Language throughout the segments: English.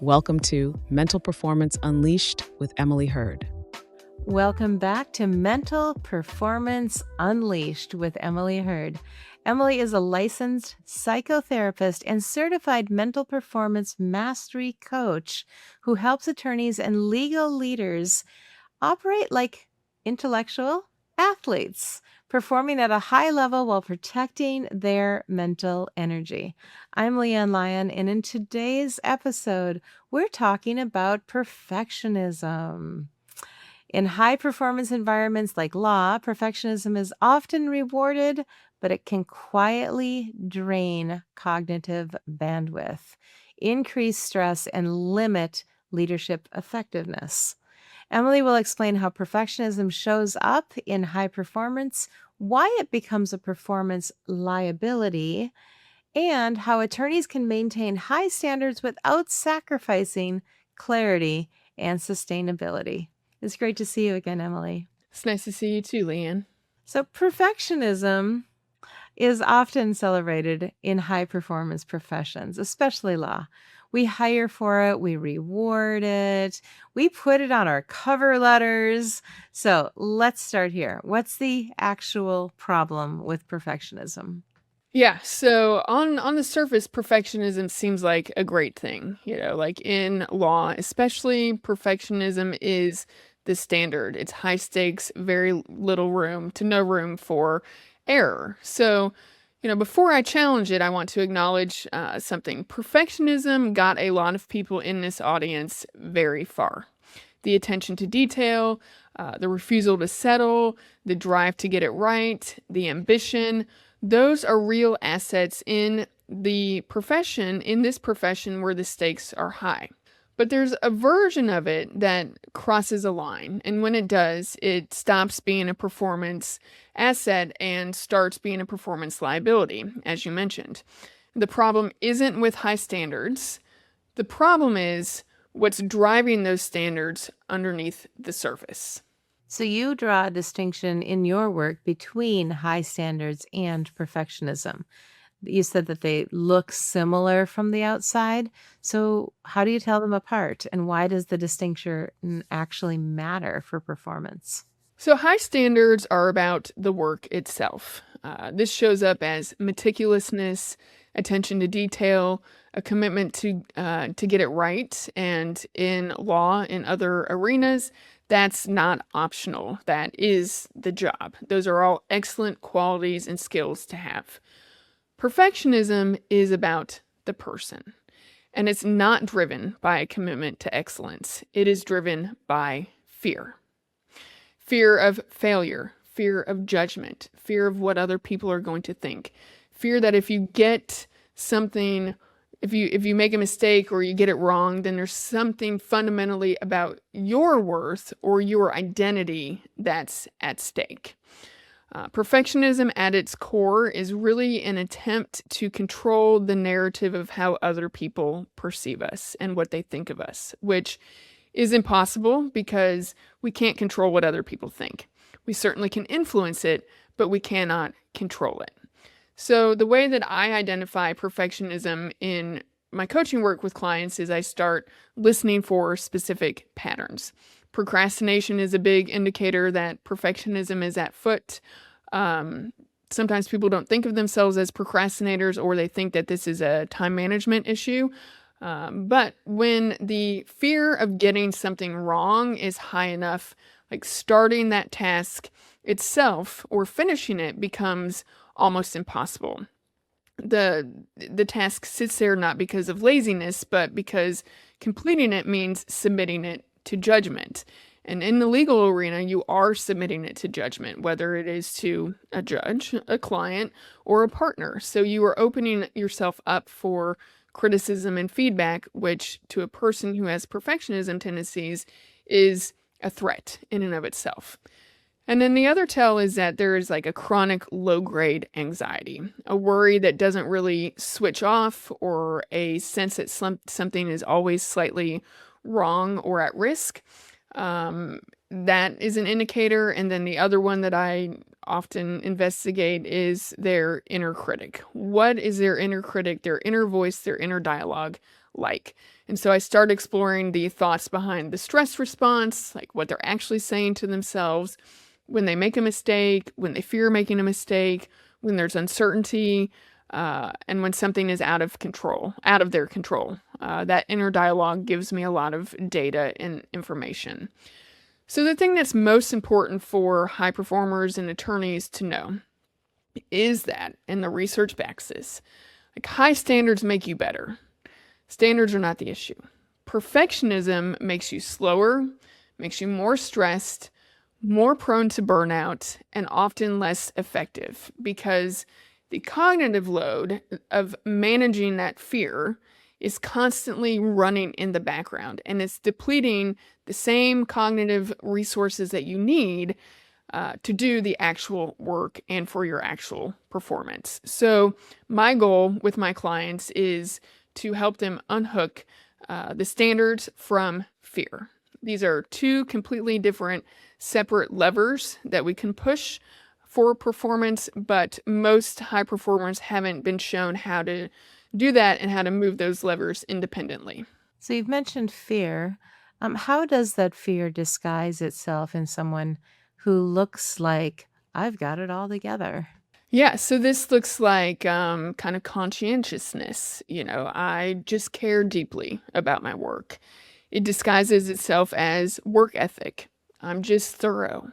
Welcome to Mental Performance Unleashed with Emily Heird. Welcome back to Mental Performance Unleashed with Emily Heird. Emily is a licensed psychotherapist and certified mental performance mastery coach who helps attorneys and legal leaders operate like intellectual athletes, performing at a high level while protecting their mental energy. I'm Leanne Lyon, and in today's episode, we're talking about perfectionism. In high performance environments like law, perfectionism is often rewarded, but it can quietly drain cognitive bandwidth, increase stress, and limit leadership effectiveness. Emily will explain how perfectionism shows up in high performance, why it becomes a performance liability, and how attorneys can maintain high standards without sacrificing clarity and sustainability. It's great to see you again, Emily. It's nice to see you too, Leanne. So, perfectionism is often celebrated in high performance professions, especially law. We hire for it, we reward it, we put it on our cover letters. So, let's start here. What's the actual problem with perfectionism? Yeah, so on the surface, perfectionism seems like a great thing. Like in law, especially, perfectionism is the standard. It's high stakes, very little room to no room for error. So, before I challenge it, I want to acknowledge something. Perfectionism got a lot of people in this audience very far. The attention to detail, the refusal to settle, the drive to get it right, the ambition, those are real assets in this profession where the stakes are high. But there's a version of it that crosses a line. And when it does, it stops being a performance asset and starts being a performance liability, as you mentioned. The problem isn't with high standards. The problem is what's driving those standards underneath the surface. So, you draw a distinction in your work between high standards and perfectionism. You said that they look similar from the outside. So, how do you tell them apart? And why does the distinction actually matter for performance? So, high standards are about the work itself. This shows up as meticulousness, attention to detail, a commitment to get it right. And in law, in other arenas, that's not optional. That is the job. Those are all excellent qualities and skills to have. Perfectionism is about the person, and it's not driven by a commitment to excellence. It is driven by fear. Fear of failure, fear of judgment, fear of what other people are going to think, fear that if you get something, if you make a mistake or you get it wrong, then there's something fundamentally about your worth or your identity that's at stake. Perfectionism at its core is really an attempt to control the narrative of how other people perceive us and what they think of us, which is impossible because we can't control what other people think. We certainly can influence it, but we cannot control it. So the way that I identify perfectionism in my coaching work with clients is I start listening for specific patterns. Procrastination is a big indicator that perfectionism is at foot. Sometimes people don't think of themselves as procrastinators, or they think that this is a time management issue. But when the fear of getting something wrong is high enough, like starting that task itself or finishing it becomes almost impossible. The task sits there not because of laziness, but because completing it means submitting it to judgment. And in the legal arena, you are submitting it to judgment, whether it is to a judge, a client, or a partner. So you are opening yourself up for criticism and feedback, which to a person who has perfectionism tendencies is a threat in and of itself. And then the other tell is that there is like a chronic low-grade anxiety, a worry that doesn't really switch off, or a sense that something is always slightly wrong or at risk. That is an indicator. And then the other one that I often investigate is their inner critic. What is their inner critic, their inner voice, their inner dialogue like. And so I started exploring the thoughts behind the stress response, like what they're actually saying to themselves when they make a mistake, when they fear making a mistake, when there's uncertainty, and when something is out of their control. That inner dialogue gives me a lot of data and information. So the thing that's most important for high performers and attorneys to know is that, and the research backs this, like high standards make you better. Standards are not the issue. Perfectionism makes you slower, makes you more stressed, more prone to burnout, and often less effective because the cognitive load of managing that fear is constantly running in the background, and it's depleting the same cognitive resources that you need to do the actual work and for your actual performance. So my goal with my clients is to help them unhook the standards from fear. These are two completely different, separate levers that we can push for performance, but most high performers haven't been shown how to do that and how to move those levers independently. So you've mentioned fear. How does that fear disguise itself in someone who looks like I've got it all together? Yeah, so this looks like kind of conscientiousness. I just care deeply about my work. It disguises itself as work ethic. I'm just thorough.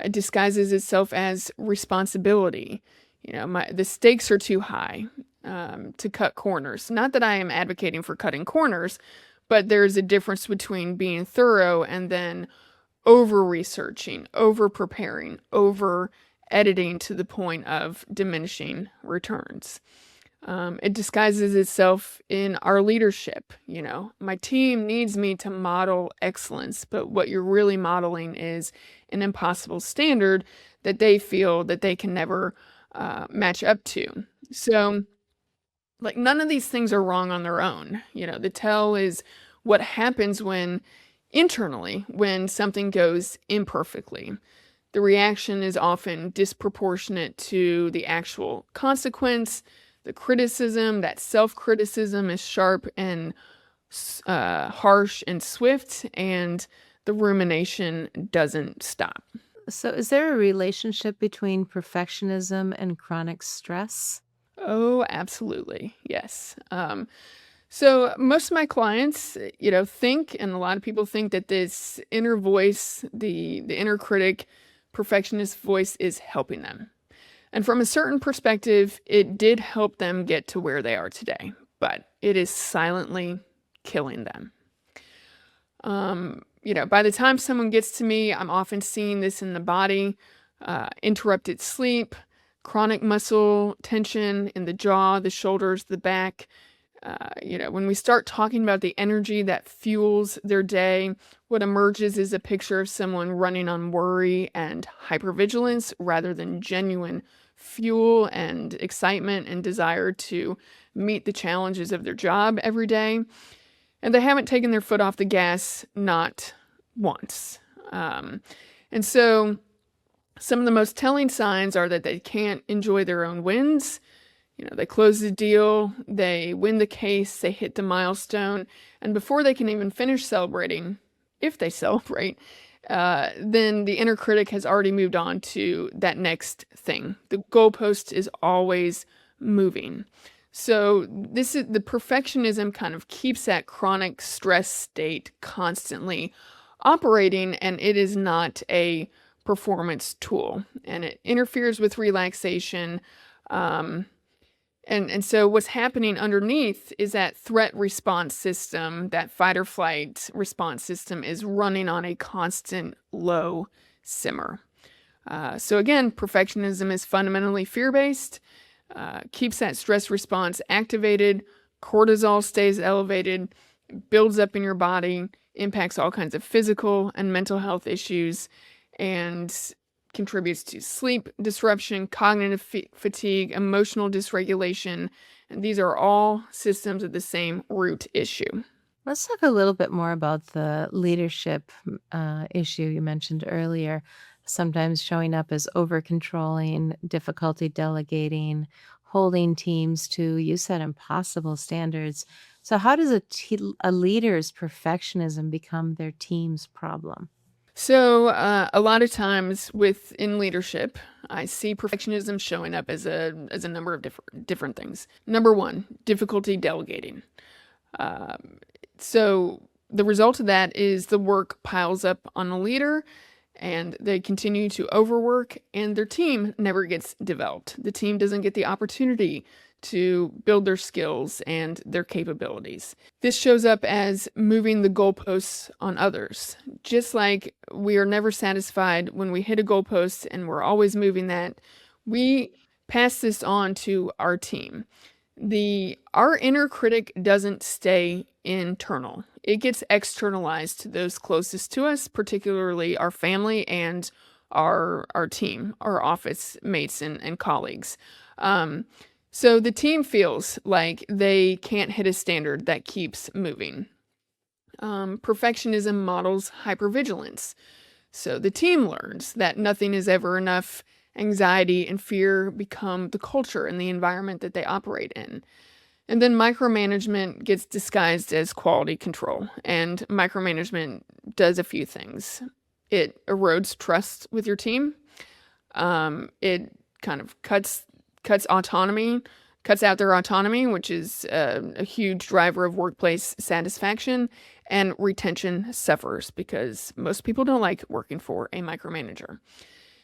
It disguises itself as responsibility. The stakes are too high to cut corners. Not that I am advocating for cutting corners, but there's a difference between being thorough and then over researching, over preparing, over editing to the point of diminishing returns. It disguises itself in our leadership. My team needs me to model excellence, but what you're really modeling is an impossible standard that they feel that they can never match up to. So, like, none of these things are wrong on their own. The tell is what happens internally when something goes imperfectly. The reaction is often disproportionate to the actual consequence. The criticism, that self-criticism is sharp and harsh and swift, and the rumination doesn't stop. So is there a relationship between perfectionism and chronic stress? Oh, absolutely. Yes. So most of my clients, think, and a lot of people think that this inner voice, the inner critic, perfectionist voice is helping them. And from a certain perspective, it did help them get to where they are today, but it is silently killing them. By the time someone gets to me, I'm often seeing this in the body, interrupted sleep, chronic muscle tension in the jaw, the shoulders, the back. When we start talking about the energy that fuels their day, what emerges is a picture of someone running on worry and hypervigilance rather than genuine fuel and excitement and desire to meet the challenges of their job every day. And they haven't taken their foot off the gas, not once. And so some of the most telling signs are that they can't enjoy their own wins. They close the deal, they win the case, they hit the milestone, and before they can even finish celebrating, if they celebrate, then the inner critic has already moved on to that next thing. The goalpost is always moving. So this is the perfectionism kind of keeps that chronic stress state constantly operating, and it is not a performance tool, and it interferes with relaxation. And so what's happening underneath is that threat response system, that fight or flight response system is running on a constant low simmer. So again, perfectionism is fundamentally fear-based, keeps that stress response activated, cortisol stays elevated, builds up in your body, impacts all kinds of physical and mental health issues, and contributes to sleep disruption, cognitive fatigue, emotional dysregulation, and these are all systems of the same root issue. Let's talk a little bit more about the leadership issue you mentioned earlier. Sometimes showing up as over controlling, difficulty delegating, holding teams to, you said, impossible standards. So, how does a leader's perfectionism become their team's problem? So, a lot of times within leadership, I see perfectionism showing up as a number of different things. Number one, difficulty delegating. Um, so the result of that is the work piles up on the leader and they continue to overwork and their team never gets developed. The team doesn't get the opportunity to build their skills and their capabilities. This shows up as moving the goalposts on others. Just like we are never satisfied when we hit a goalpost and we're always moving that, we pass this on to our team. Our inner critic doesn't stay internal. It gets externalized to those closest to us, particularly our family and our team, our office mates and colleagues. So the team feels like they can't hit a standard that keeps moving. Perfectionism models hypervigilance. So the team learns that nothing is ever enough. Anxiety and fear become the culture and the environment that they operate in. And then micromanagement gets disguised as quality control. And micromanagement does a few things. It erodes trust with your team. It kind of cuts autonomy, cuts out their autonomy, which is a huge driver of workplace satisfaction, and retention suffers because most people don't like working for a micromanager.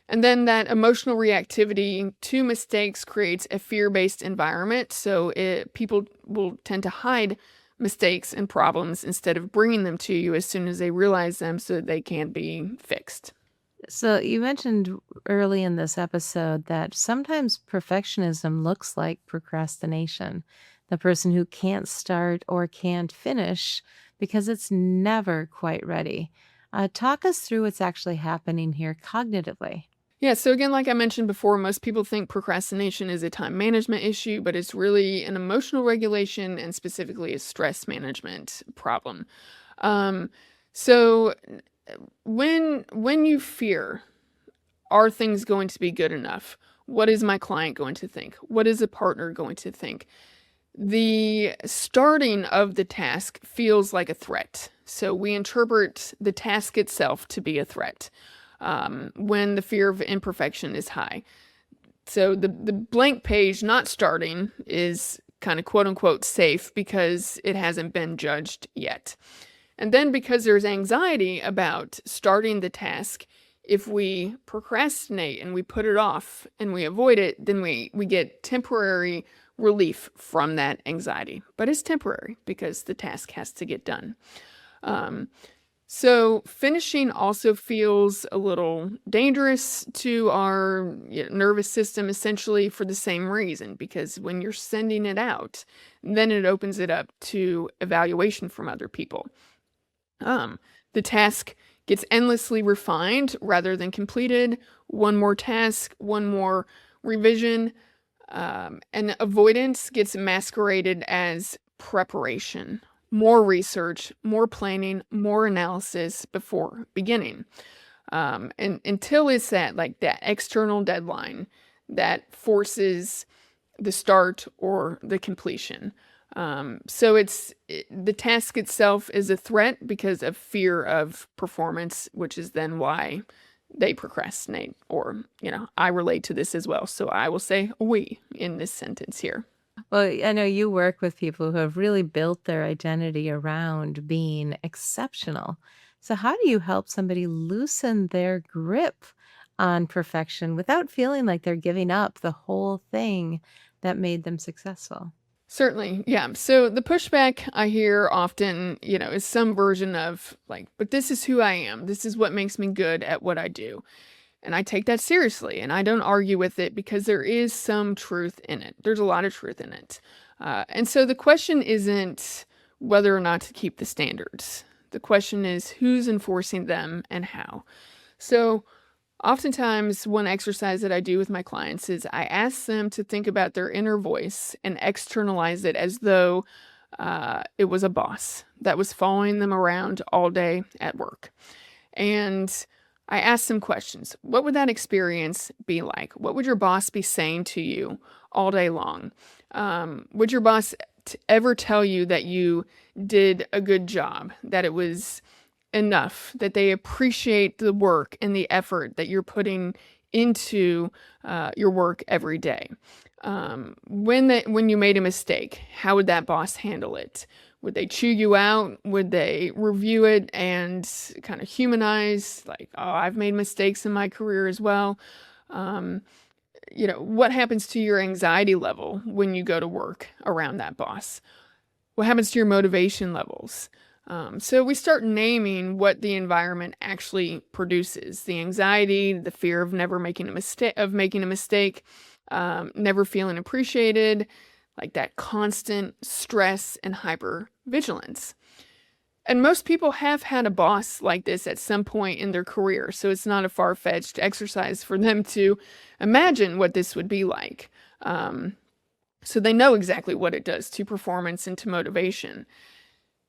And then that emotional reactivity to mistakes creates a fear-based environment. So people will tend to hide mistakes and problems instead of bringing them to you as soon as they realize them so that they can be fixed. So, you mentioned early in this episode that sometimes perfectionism looks like procrastination, the person who can't start or can't finish because it's never quite ready. Talk us through what's actually happening here cognitively. Yeah, so again, like I mentioned before, most people think procrastination is a time management issue, but it's really an emotional regulation and specifically a stress management problem. Um, so when you fear, are things going to be good enough? What is my client going to think? What is a partner going to think? The starting of the task feels like a threat. So we interpret the task itself to be a threat when the fear of imperfection is high. So the blank page not starting is kind of quote unquote safe because it hasn't been judged yet. And then because there's anxiety about starting the task, if we procrastinate and we put it off and we avoid it, then we get temporary relief from that anxiety. But it's temporary because the task has to get done. So finishing also feels a little dangerous to our nervous system, essentially for the same reason, because when you're sending it out, then it opens it up to evaluation from other people. The task gets endlessly refined rather than completed. One more task, one more revision, and avoidance gets masqueraded as preparation. More research, more planning, more analysis before beginning. And until it's that external deadline that forces the start or the completion. So the task itself is a threat because of fear of performance, which is then why they procrastinate. Or, I relate to this as well. So I will say we in this sentence here. Well, I know you work with people who have really built their identity around being exceptional. So, how do you help somebody loosen their grip on perfection without feeling like they're giving up the whole thing that made them successful? Certainly, yeah. So the pushback I hear often, is some version of but this is who I am. This is what makes me good at what I do. And I take that seriously and I don't argue with it because there is some truth in it. There's a lot of truth in it. And so the question isn't whether or not to keep the standards. The question is who's enforcing them and how. So oftentimes, one exercise that I do with my clients is I ask them to think about their inner voice and externalize it as though it was a boss that was following them around all day at work. And I ask them questions. What would that experience be like? What would your boss be saying to you all day long? Would your boss ever tell you that you did a good job, that it was enough, that they appreciate the work and the effort that you're putting into your work every day. When you made a mistake, how would that boss handle it? Would they chew you out? Would they review it and kind of humanize, like, oh, I've made mistakes in my career as well? What happens to your anxiety level when you go to work around that boss? What happens to your motivation levels? So we start naming what the environment actually produces: the anxiety, the fear of never making a mistake, never feeling appreciated, like that constant stress and hypervigilance. And most people have had a boss like this at some point in their career, so it's not a far-fetched exercise for them to imagine what this would be like. So they know exactly what it does to performance and to motivation.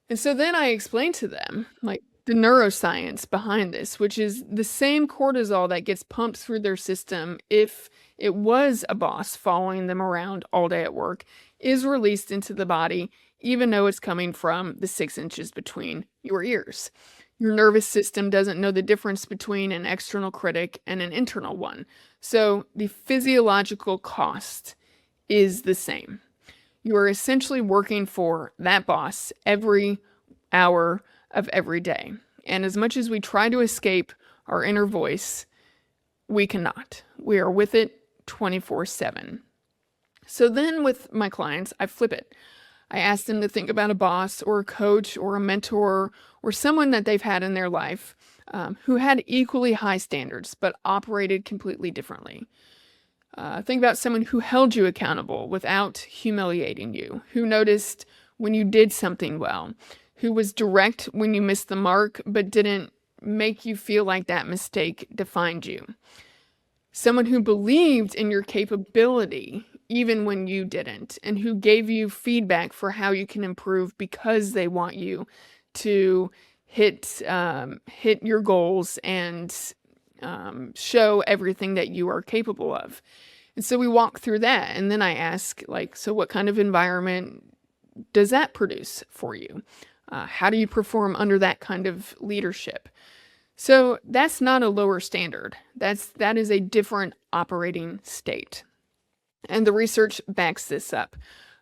And so then I explained to them, like, the neuroscience behind this, which is the same cortisol that gets pumped through their system if it was a boss following them around all day at work, is released into the body, even though it's coming from the 6 inches between your ears. Your nervous system doesn't know the difference between an external critic and an internal one. So the physiological cost is the same. You are essentially working for that boss every hour of every day. And as much as we try to escape our inner voice, we cannot. We are with it 24/7. So then with my clients, I flip it. I ask them to think about a boss or a coach or a mentor or someone that they've had in their life who had equally high standards but operated completely differently. Think about someone who held you accountable without humiliating you, who noticed when you did something well, who was direct when you missed the mark but didn't make you feel like that mistake defined you. Someone who believed in your capability even when you didn't, and who gave you feedback for how you can improve because they want you to hit your goals and show everything that you are capable of. And so we walk through that, and then I ask, like, so what kind of environment does that produce for you? How do you perform under that kind of leadership? So that's not a lower standard. That is a different operating state. And the research backs this up.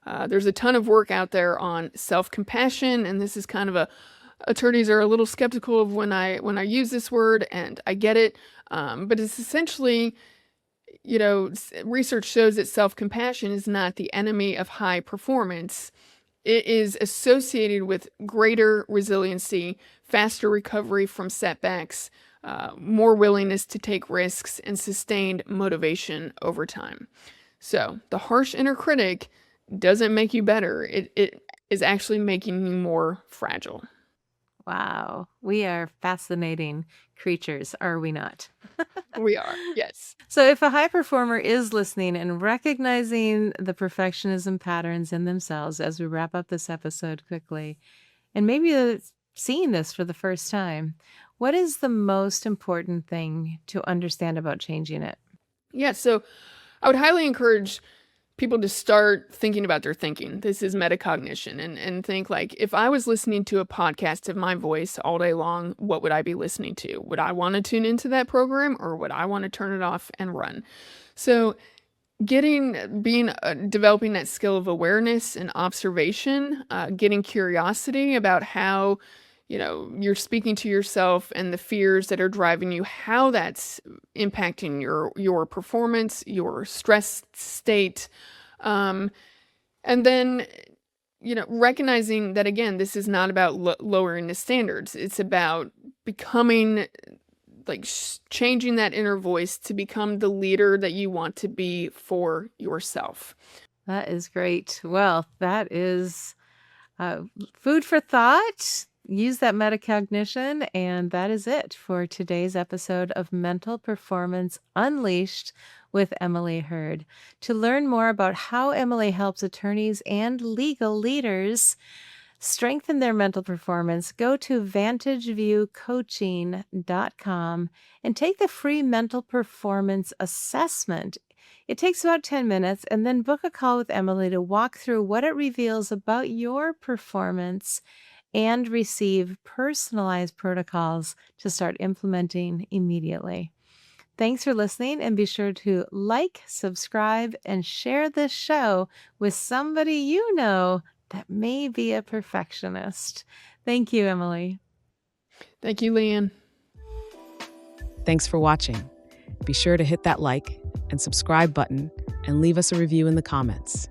There's a ton of work out there on self-compassion, and this is kind of attorneys are a little skeptical of when I use this word, and I get it. But it's essentially, research shows that self-compassion is not the enemy of high performance. It is associated with greater resiliency, faster recovery from setbacks, more willingness to take risks, and sustained motivation over time. So the harsh inner critic doesn't make you better. It is actually making you more fragile. Wow. We are fascinating creatures, are we not? We are, yes. So if a high performer is listening and recognizing the perfectionism patterns in themselves as we wrap up this episode quickly, and maybe seeing this for the first time, what is the most important thing to understand about changing it? Yeah, so I would highly encourage people to start thinking about their thinking. This is metacognition, and think, like, if I was listening to a podcast of my voice all day long, what would I be listening to? Would I want to tune into that program, or would I want to turn it off and run? So developing that skill of awareness and observation, getting curiosity about how you're speaking to yourself and the fears that are driving you, how that's impacting your performance, your stress state. And then, recognizing that, again, this is not about lowering the standards. It's about becoming, like, changing that inner voice to become the leader that you want to be for yourself. That is great. Well, that is food for thought. Use that metacognition, and that is it for today's episode of Mental Performance Unleashed with Emily Heird. To learn more about how Emily helps attorneys and legal leaders strengthen their mental performance, go to vantageviewcoaching.com and take the free mental performance assessment. It takes about 10 minutes, and then book a call with Emily to walk through what it reveals about your performance and receive personalized protocols to start implementing immediately. Thanks for listening, and be sure to like, subscribe, and share this show with somebody you know that may be a perfectionist. Thank you, Emily. Thank you, Leanne. Thanks for watching. Be sure to hit that like and subscribe button and leave us a review in the comments.